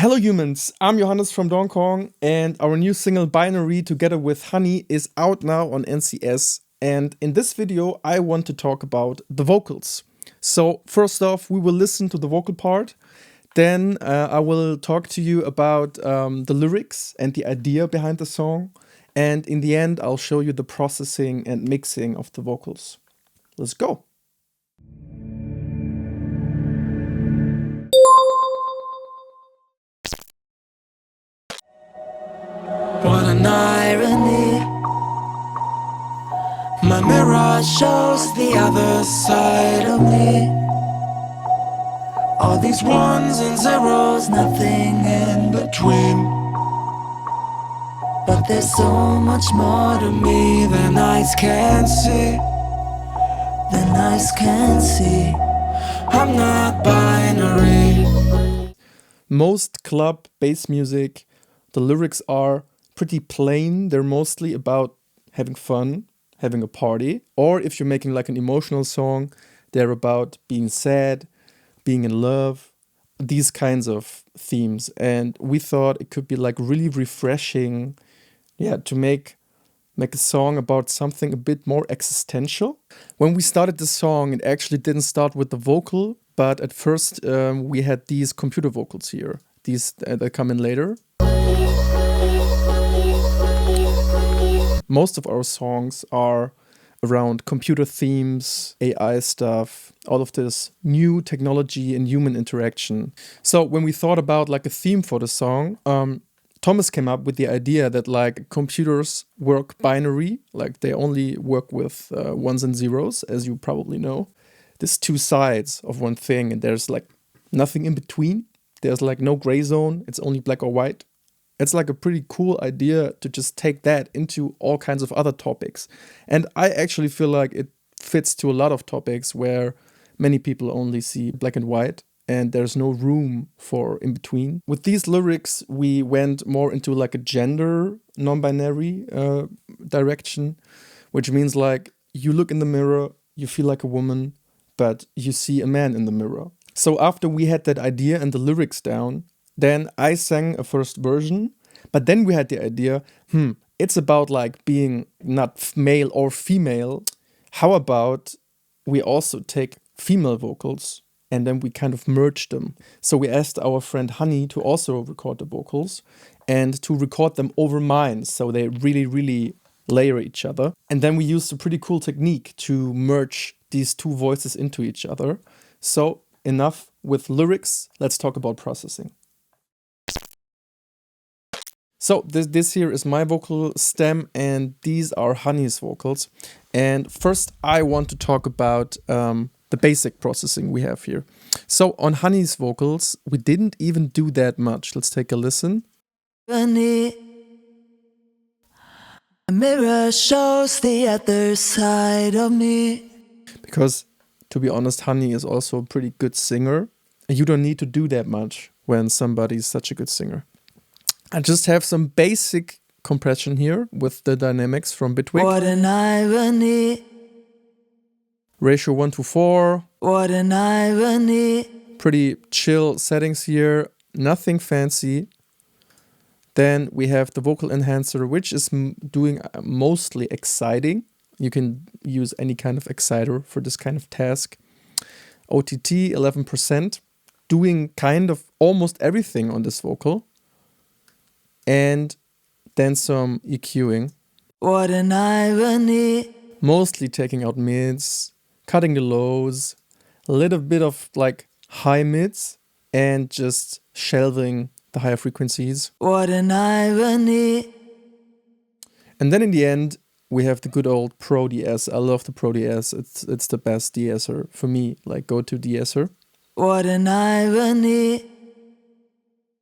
Hello humans, I'm Johannes from Dongkong, and our new single Binary together with Honey is out now on NCS. And in this video I want to talk about the vocals. So first off, we will listen to the vocal part. Then I will talk to you about the lyrics and the idea behind the song. And in the end, I'll show you the processing and mixing of the vocals. Let's go. What an irony. My mirror shows the other side of me. All these ones and zeros, nothing in between. But there's so much more to me than eyes can see. Than eyes can see. I'm not binary. Most club bass music, the lyrics are pretty plain. They're mostly about having fun, having a party. Or if you're making like an emotional song, they're about being sad, being in love, these kinds of themes. And we thought it could be like really refreshing, to make a song about something a bit more existential. When we started the song, it actually didn't start with the vocal, but at first we had these computer vocals here. These that come in later. Most of our songs are around computer themes, AI stuff, all of this new technology and human interaction. So when we thought about like a theme for the song, Thomas came up with the idea that like computers work binary, like they only work with ones and zeros, as you probably know. There's two sides of one thing and there's like nothing in between. There's like no gray zone, it's only black or white. It's like a pretty cool idea to just take that into all kinds of other topics. And I actually feel like it fits to a lot of topics where many people only see black and white and there's no room for in between. With these lyrics, we went more into like a gender non-binary direction, which means like you look in the mirror, you feel like a woman, but you see a man in the mirror. So after we had that idea and the lyrics down, then I sang a first version, but then we had the idea, it's about like being not male or female. How about we also take female vocals and then we kind of merge them? So we asked our friend Honey to also record the vocals and to record them over mine, so they really, really layer each other. And then we used a pretty cool technique to merge these two voices into each other. So enough with lyrics, let's talk about processing. So this here is my vocal stem and these are Honey's vocals. And first I want to talk about the basic processing we have here. So on Honey's vocals, we didn't even do that much. Let's take a listen. A mirror shows the other side of me. Because to be honest, Honey is also a pretty good singer. You don't need to do that much when somebody's such a good singer. I just have some basic compression here with the dynamics from Bitwig. What an irony. Ratio 1:4. What an irony. Pretty chill settings here, nothing fancy. Then we have the vocal enhancer, which is doing mostly exciting. You can use any kind of exciter for this kind of task. OTT 11%, doing kind of almost everything on this vocal. And then some EQing. What an irony. Mostly taking out mids, cutting the lows, a little bit of like high mids, and just shelving the higher frequencies. What an irony. And then in the end, we have the good old Pro DS. I love the Pro DS. It's the best de-esser for me, like go-to de-esser. What an irony.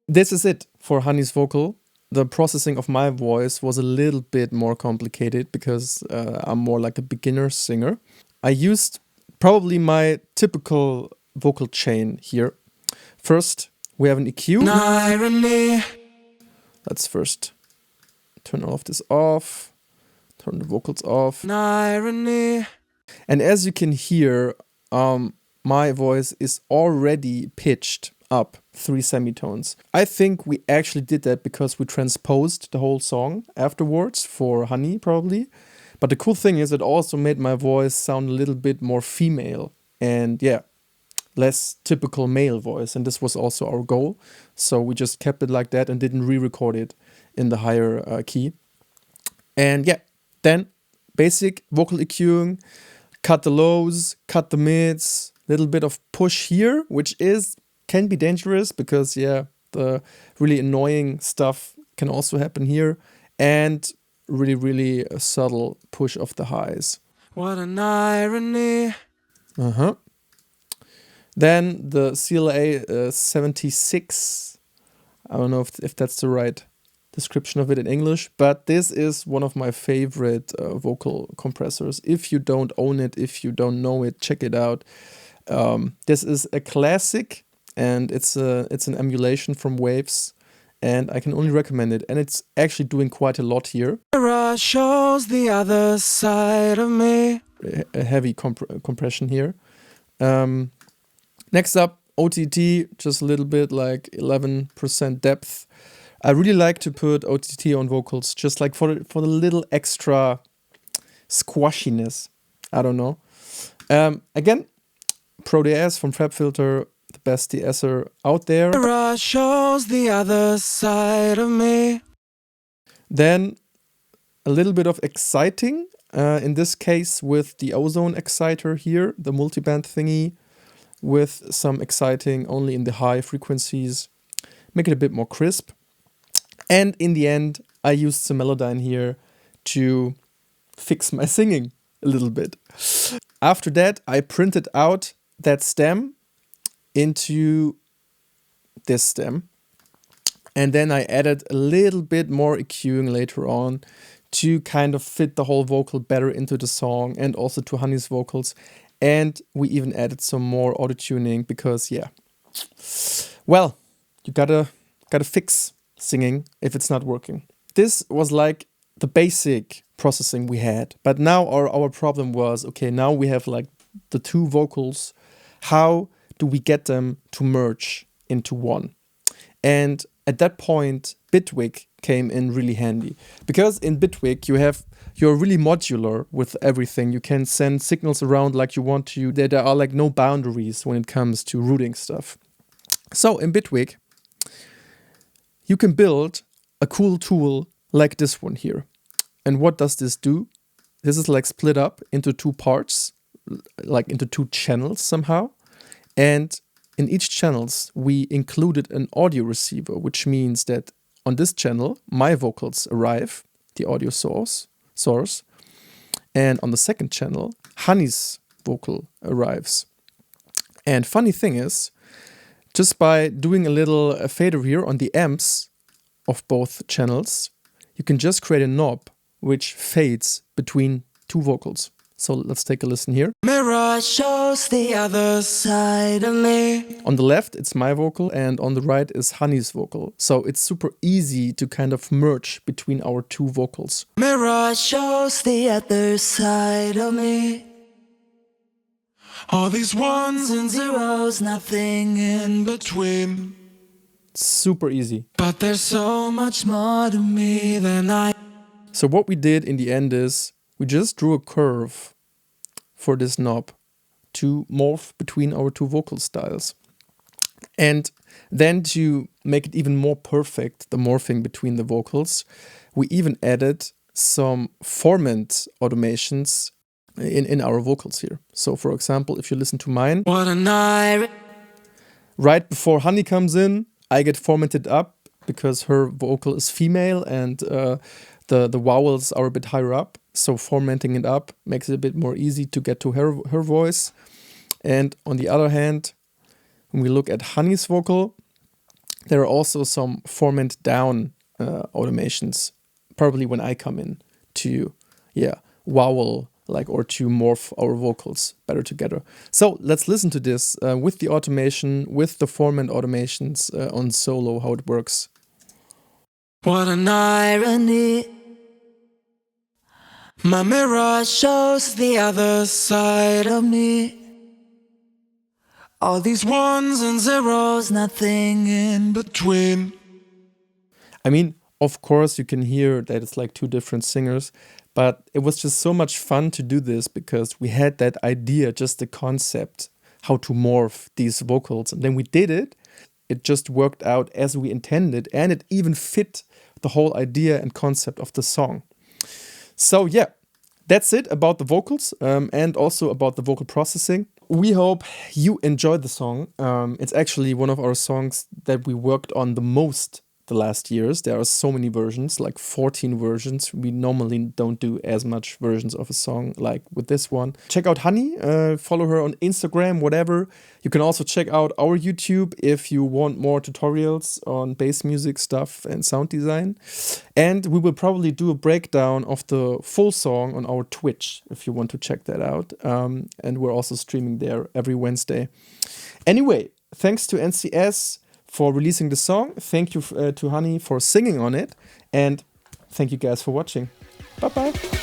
This is it for Honey's vocal. The processing of my voice was a little bit more complicated because I'm more like a beginner singer. I used probably my typical vocal chain here. First, we have an EQ. Irony. Let's first turn all of this off, turn the vocals off. Irony. And as you can hear, my voice is already pitched up 3 semitones. I think we actually did that because we transposed the whole song afterwards for Honey, probably. But the cool thing is it also made my voice sound a little bit more female and less typical male voice. And this was also our goal. So we just kept it like that and didn't re-record it in the higher key. And then basic vocal EQing, cut the lows, cut the mids, little bit of push here, which can be dangerous because the really annoying stuff can also happen here, and really, really a subtle push of the highs. What an irony. Then the CLA 76. I don't know if that's the right description of it in English, but this is one of my favorite vocal compressors. If you don't own it, if you don't know it, check it out. This is a classic, and it's an emulation from Waves, and I can only recommend it. And it's actually doing quite a lot here. Mirror shows the other side of me. A heavy compression here. Next up, OTT, just a little bit, like 11% depth. I really like to put OTT on vocals, just like for the little extra squashiness. I don't know. Again, Pro DS from FabFilter, the best de-esser out there. Mirror shows the other side of me. Then a little bit of exciting, in this case with the ozone exciter here, the multiband thingy, with some exciting only in the high frequencies. Make it a bit more crisp. And in the end, I used some Melodyne here to fix my singing a little bit. After that, I printed out that stem into this stem. And then I added a little bit more EQing later on to kind of fit the whole vocal better into the song and also to Honey's vocals. And we even added some more auto-tuning because, well, you gotta fix singing if it's not working. This was like the basic processing we had. But now our problem was, okay, now we have like the two vocals. How do we get them to merge into one? And at that point, Bitwig came in really handy. Because in Bitwig, you're really modular with everything. You can send signals around like you want to. There are like no boundaries when it comes to routing stuff. So in Bitwig, you can build a cool tool like this one here. And what does this do? This is like split up into two parts, like into two channels somehow. And in each channels, we included an audio receiver, which means that on this channel, my vocals arrive, the audio source. And on the second channel, Honey's vocal arrives. And funny thing is, just by doing a little fader here on the amps of both channels, you can just create a knob which fades between two vocals. So let's take a listen here. Mirror shows the other side of me. On the left, it's my vocal, and on the right is Honey's vocal. So it's super easy to kind of merge between our two vocals. Mirror shows the other side of me. All these ones and zeros, nothing in between. Super easy. But there's so much more to me than I. So what we did in the end is we just drew a curve for this knob to morph between our two vocal styles. And then to make it even more perfect, the morphing between the vocals, we even added some Formant automations in our vocals here. So for example, if you listen to mine, What an irony. right before Honey comes in, I get formatted up because her vocal is female and the vowels are a bit higher up. So formatting it up makes it a bit more easy to get to her voice. And on the other hand, when we look at Honey's vocal, there are also some formant down automations, probably when I come in to, vowel like or to morph our vocals better together. So let's listen to this with the automation, with the Formant automations on solo, how it works. What an irony. My mirror shows the other side of me. All these ones and zeros, nothing in between. I mean, of course, you can hear that it's like two different singers, but it was just so much fun to do this because we had that idea, just the concept, how to morph these vocals. And then we did it. It just worked out as we intended, and it even fit the whole idea and concept of the song. So yeah, that's it about the vocals and also about the vocal processing. We hope you enjoyed the song. It's actually one of our songs that we worked on the most the last years. There are so many versions, like 14 versions. We normally don't do as much versions of a song like with this one. Check out Honey, follow her on Instagram, whatever. You can also check out our YouTube if you want more tutorials on bass music stuff and sound design. And we will probably do a breakdown of the full song on our Twitch if you want to check that out. And we're also streaming there every Wednesday. Anyway, thanks to NCS for releasing the song. Thank you to Honey for singing on it. And thank you guys for watching. Bye-bye.